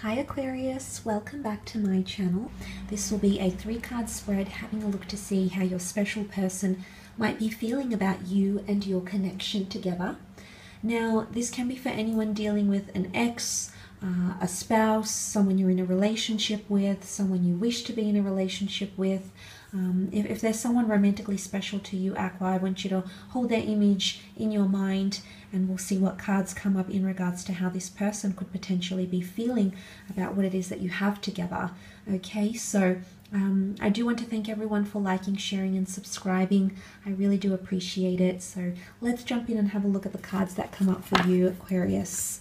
Hi Aquarius, welcome back to my channel. This will be a 3-card spread having a look to see how your special person might be feeling about you and your connection together. Now, this can be for anyone dealing with an ex, a spouse, someone you're in a relationship with, someone you wish to be in a relationship with. If there's someone romantically special to you, Aqua, I want you to hold their image in your mind and we'll see what cards come up in regards to how this person could potentially be feeling about what it is that you have together. Okay, so I do want to thank everyone for liking, sharing and subscribing. I really do appreciate it. So let's jump in and have a look at the cards that come up for you, Aquarius,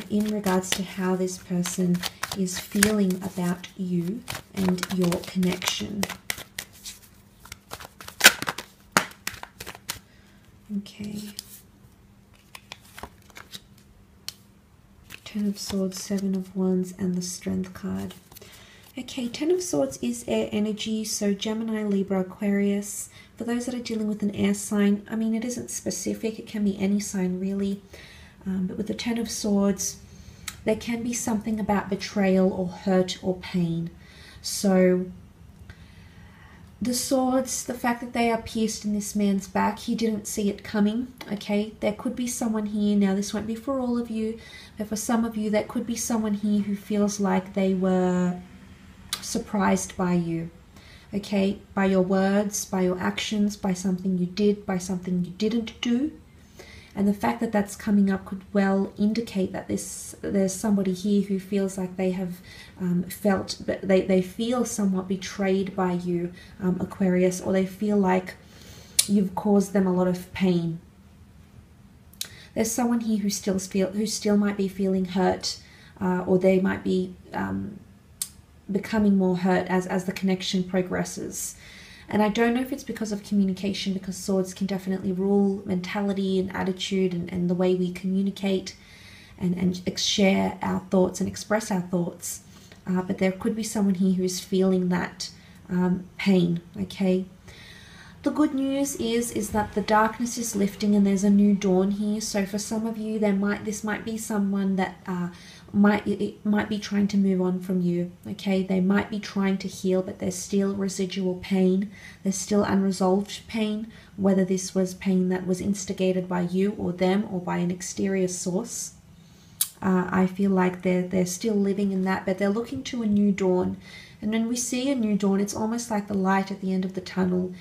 in regards to how this person is feeling about you and your connection. Okay. 10 of Swords, 7 of Wands, and the Strength card. Okay, 10 of Swords is air energy, so Gemini, Libra, Aquarius. For those that are dealing with an air sign, I mean, it isn't specific. It can be any sign, really. But with the 10 of Swords, there can be something about betrayal or hurt or pain. So the swords, the fact that they are pierced in this man's back, he didn't see it coming, okay? There could be someone here, now this won't be for all of you, but for some of you, there could be someone here who feels like they were surprised by you, okay? By your words, by your actions, by something you did, by something you didn't do. And the fact that that's coming up could well indicate that there's somebody here who feels like they have they feel somewhat betrayed by you, Aquarius, or they feel like you've caused them a lot of pain. There's someone here who still might be feeling hurt, or they might be becoming more hurt as the connection progresses. And I don't know if it's because of communication, because swords can definitely rule mentality and attitude and the way we communicate and share our thoughts and express our thoughts. But there could be someone here who is feeling that pain, okay? The good news is that the darkness is lifting and there's a new dawn here. So for some of you, this might be someone that might be trying to move on from you, okay? They might be trying to heal, but there's still residual pain. There's still unresolved pain, whether this was pain that was instigated by you or them or by an exterior source. I feel like they're still living in that, but they're looking to a new dawn. And when we see a new dawn, it's almost like the light at the end of the tunnel.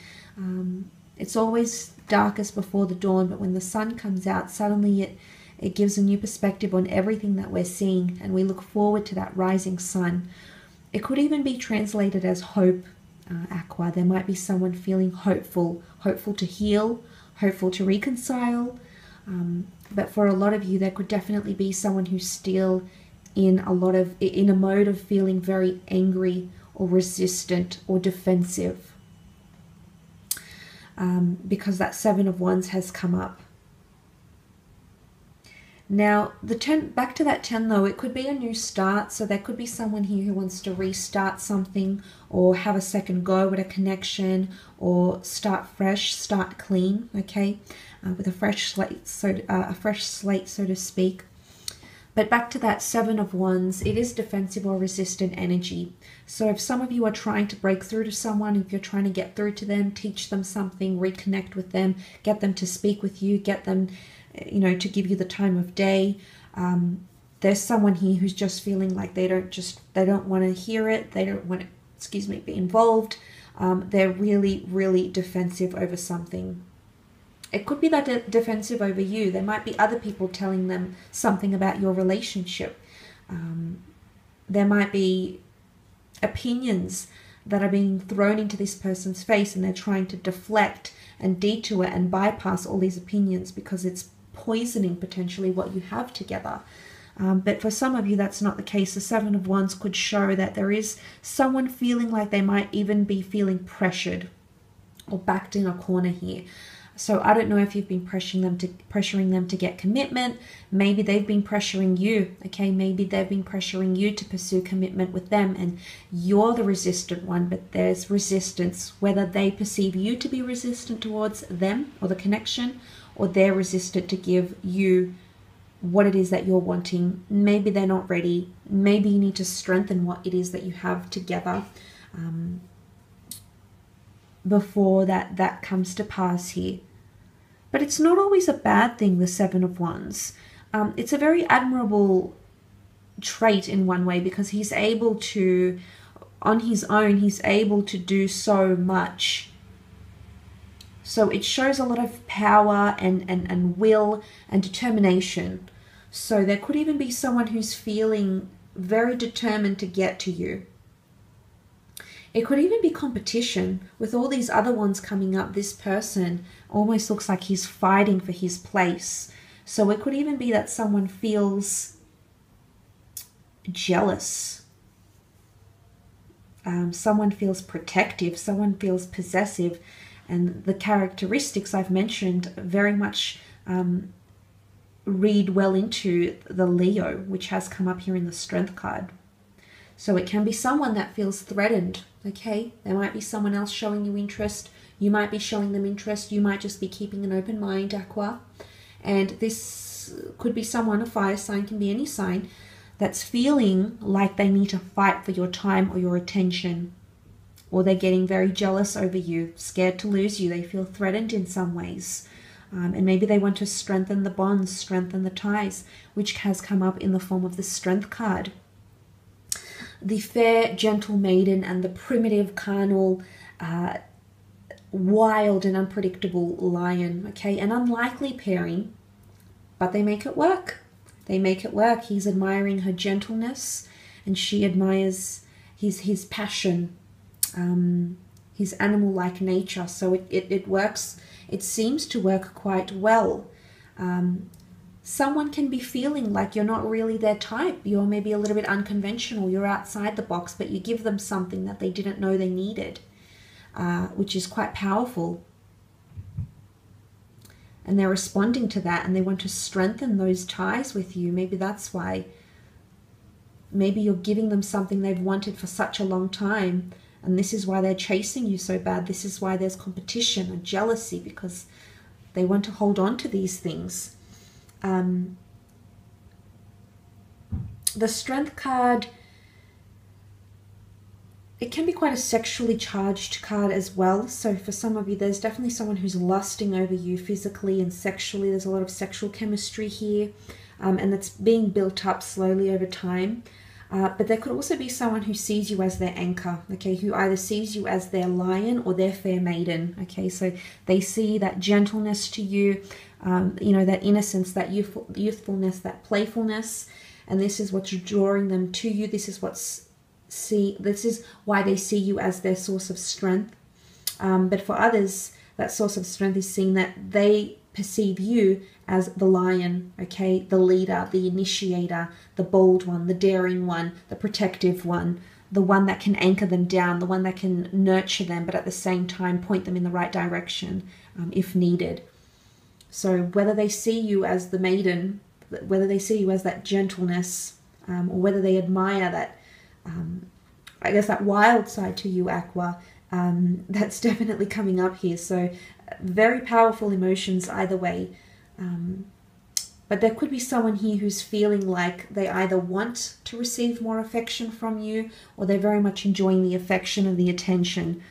It's always darkest before the dawn, but when the sun comes out, suddenly it gives a new perspective on everything that we're seeing, and we look forward to that rising sun. It could even be translated as hope, Aqua. There might be someone feeling hopeful to heal, hopeful to reconcile. But for a lot of you, there could definitely be someone who's still in a mode of feeling very angry or resistant or defensive, because that 7 of Wands has come up. Now, back to that 10 though, it could be a new start. So there could be someone here who wants to restart something or have a second go at a connection or start fresh, start clean, okay? With a fresh slate, so to speak. But back to that 7 of Wands, it is defensive or resistant energy. So if some of you are trying to break through to someone, if you're trying to get through to them, teach them something, reconnect with them, get them to speak with you, get them, you know, to give you the time of day, there's someone here who's just feeling like they don't want to hear it, they don't want to, be involved. They're really defensive over something. It could be that defensive over you. There might be other people telling them something about your relationship. There might be opinions that are being thrown into this person's face, and they're trying to deflect and detour and bypass all these opinions because it's poisoning potentially what you have together. But for some of you, that's not the case. The 7 of Wands could show that there is someone feeling like they might even be feeling or backed in a corner here. So I don't know if you've been pressuring them to get commitment. Maybe they've been pressuring you, okay? Maybe they've been pressuring you to pursue commitment with them and you're the resistant one, but there's resistance, whether they perceive you to be resistant towards them or the connection, or they're resistant to give you what it is that you're wanting. Maybe they're not ready. Maybe you need to strengthen what it is that you have together before that comes to pass here. But it's not always a bad thing, the Seven of Wands. It's a very admirable trait in one way, because he's able to, on his own, he's able to do so much. So it shows a lot of power and will and determination. So there could even be someone who's feeling very determined to get to you. It could even be competition. With all these other ones coming up, this person almost looks like he's fighting for his place. So it could even be that someone feels jealous. Someone feels protective. Someone feels possessive. And the characteristics I've mentioned very much read well into the Leo, which has come up here in the Strength card. So it can be someone that feels threatened, okay? There might be someone else showing you interest. You might be showing them interest. You might just be keeping an open mind, Aqua. And this could be someone, a fire sign, can be any sign, that's feeling like they need to fight for your time or your attention. Or they're getting very jealous over you, scared to lose you. They feel threatened in some ways. And maybe they want to strengthen the bonds, strengthen the ties, which has come up in the form of the Strength card. The fair, gentle maiden and the primitive, carnal, wild and unpredictable lion. Okay, an unlikely pairing, but they make it work. They make it work. He's admiring her gentleness, and she admires his passion, his animal-like nature. So it works. It seems to work quite well. Someone can be feeling like you're not really their type. You're maybe a little bit unconventional. You're outside the box, but you give them something that they didn't know they needed, which is quite powerful. And they're responding to that, and they want to strengthen those ties with you. Maybe that's why. Maybe you're giving them something they've wanted for such a long time, and this is why they're chasing you so bad. This is why there's competition and jealousy, because they want to hold on to these things. The Strength card, it can be quite a sexually charged card as well. So for some of you, there's definitely someone who's lusting over you physically and sexually. There's a lot of sexual chemistry here, and that's being built up slowly over time. But there could also be someone who sees you as their anchor, okay, who either sees you as their lion or their fair maiden, okay, so they see that gentleness to you, you know, that innocence, that youthfulness, that playfulness, and this is what's drawing them to you. This is this is why they see you as their source of strength. But for others, that source of strength is seen that they perceive you as the lion, okay, the leader, the initiator, the bold one, the daring one, the protective one, the one that can anchor them down, the one that can nurture them, but at the same time point them in the right direction if needed. So whether they see you as the maiden, whether they see you as that gentleness, or whether they admire that, I guess, that wild side to you, Aqua, that's definitely coming up here. So very powerful emotions either way. But there could be someone here who's feeling like they either want to receive more affection from you, or they're very much enjoying the affection and the attention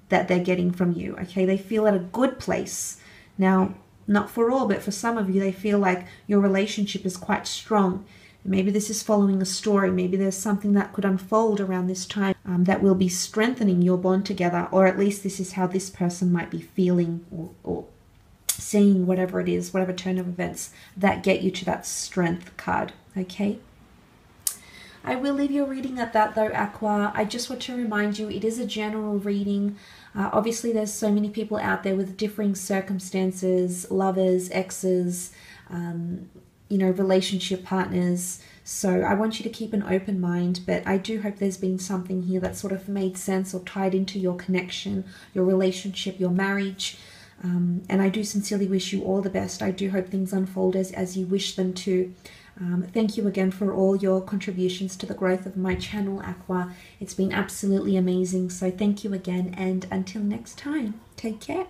that they're getting from you. Okay, they feel at a good place. Now, not for all, but for some of you, they feel like your relationship is quite strong. Maybe this is following a story. Maybe there's something that could unfold around this time that will be strengthening your bond together, or at least this is how this person might be feeling or seeing, whatever it is, whatever turn of events that get you to that Strength card, okay? I will leave your reading at that though, Aqua. I just want to remind you, it is a general reading. Obviously, there's so many people out there with differing circumstances, lovers, exes, you know, relationship partners. So I want you to keep an open mind, but I do hope there's been something here that sort of made sense or tied into your connection, your relationship, your marriage. And I do sincerely wish you all the best. I do hope things unfold as you wish them to. Thank you again for all your contributions to the growth of my channel, Aqua. It's been absolutely amazing. So thank you again, and until next time, take care.